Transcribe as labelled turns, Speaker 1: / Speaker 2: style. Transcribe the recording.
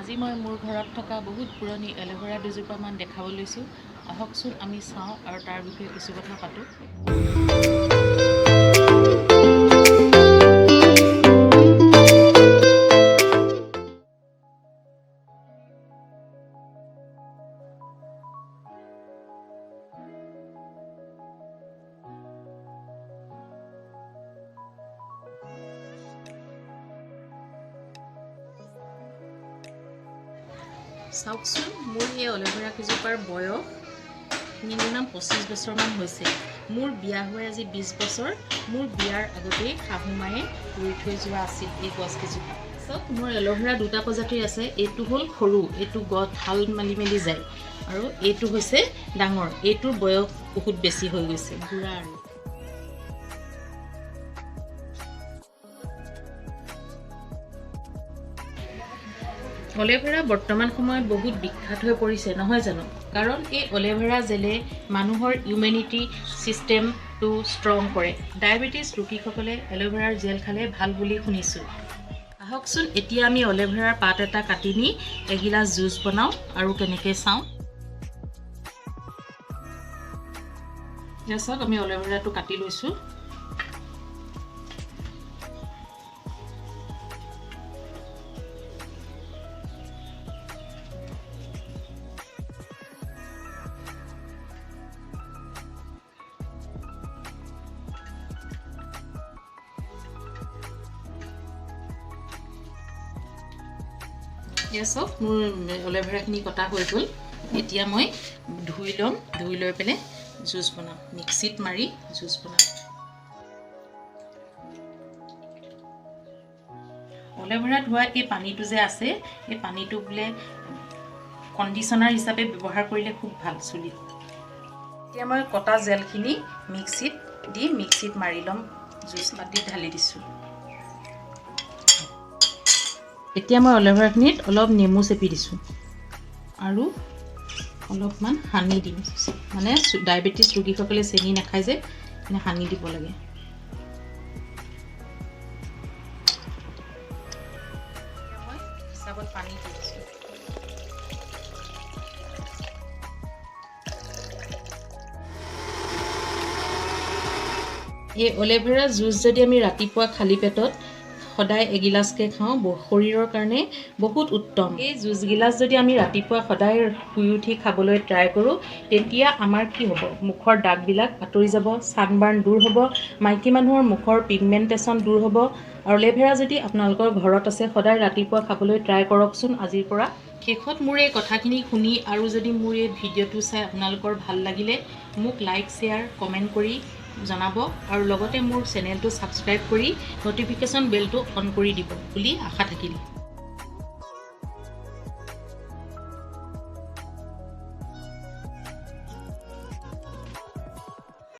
Speaker 1: আজি মই মোৰ ঘৰত থকা বহুত পুৰণি এলোভেৰা দুজোপামান দেখাব লৈছোঁ। আহকচোন আমি চাওঁ আৰু তাৰ বিষয়ে কিছু কথা পাতোঁ। চাওকচোন মোৰ এই এলোভেৰা কেইজোপাৰ বয়স মিনিমাম 25 বছৰমান হৈছে। মোৰ বিয়া হৈ আজি 20 বছৰ। মোৰ বিয়াৰ আগতেই শাহুমায়ে ৰুই থৈ যোৱা আছিল এই গছকেইজোপা। চাওক মোৰ এলোভেৰা দুটা প্ৰজাতিৰ আছে। এইটো হ'ল সৰু, এইটো গছ হাল মেলি যায়, আৰু এইটো হৈছে ডাঙৰ, এইটোৰ বয়স বহুত বেছি হৈ গৈছে, বুঢ়া আৰু। এলোভেৰা বৰ্তমান সময়ত বহুত বিখ্যাত হৈ পৰিছে, নহয় জানো? কাৰণ এই এলোভেৰা জেলে মানুহৰ ইমিউনিটি ছিষ্টেমটো ষ্ট্ৰং কৰে। ডায়েবেটিছ ৰোগীসকলে এলোভেৰাৰ জেল খালে ভাল বুলি শুনিছোঁ। আহকচোন এতিয়া আমি এলোভেৰাৰ পাত এটা কাটি নি এগিলাচ জুচ বনাওঁ আৰু কেনেকৈ চাওঁ। চাওক আমি এলোভেৰাটো কাটি লৈছোঁ। চাওক মোৰ এলোভেৰাখিনি কটা হৈ গ'ল। এতিয়া মই ধুই ল'ম, ধুই লৈ পেলাই জুচ বনাম, মিক্সিত মাৰি জুচ বনাম। এলোভেৰা ধোৱা এই পানীটো যে আছে, এই পানীটো বোলে কণ্ডিশ্যনাৰ হিচাপে ব্যৱহাৰ কৰিলে খুব ভাল চুলিত। এতিয়া মই কটা জেলখিনি মিক্সিত মাৰি ল'ম, জুচ বাতিত ঢালি দিছোঁ। এতিয়া মই এলোভেৰাখিনিত অলপ নেমু চেপি দিছোঁ আৰু অলপমান সানি দিম। মানে ডায়েবেটিছ ৰোগীসকলে চেনি নাখায় যে, মানে সানি দিব লাগে। মই হিচাপত পানী দি দিছোঁ। এই এলোভেৰা জুচ যদি আমি ৰাতিপুৱা খালী পেটত সদায় এগিলাচকৈ খাওঁ, শৰীৰৰ কাৰণে বহুত উত্তম। এই জুচগিলাচ যদি আমি ৰাতিপুৱা সদায় শুই উঠি খাবলৈ ট্ৰাই কৰোঁ, তেতিয়া আমাৰ কি হ'ব? মুখৰ দাগবিলাক আঁতৰি যাব, ছানবাৰ্ণ দূৰ হ'ব, মাইকী মানুহৰ মুখৰ পিগমেণ্টেশ্যন দূৰ হ'ব। আৰু এলোভেৰা যদি আপোনালোকৰ ঘৰত আছে, সদায় ৰাতিপুৱা খাবলৈ ট্ৰাই কৰকচোন আজিৰ পৰা। শেষত মোৰ এই কথাখিনি শুনি আৰু যদি মোৰ এই ভিডিঅ'টো চাই আপোনালোকৰ ভাল লাগিলে মোক লাইক, শ্বেয়াৰ, কমেণ্ট কৰি জনাব, আৰু লগতে মোৰ চেনেলটো ছাবস্ক্ৰাইব কৰি ন'টিফিকেশ্যন বেলটো অন কৰি দিব বুলি আশা থাকিল।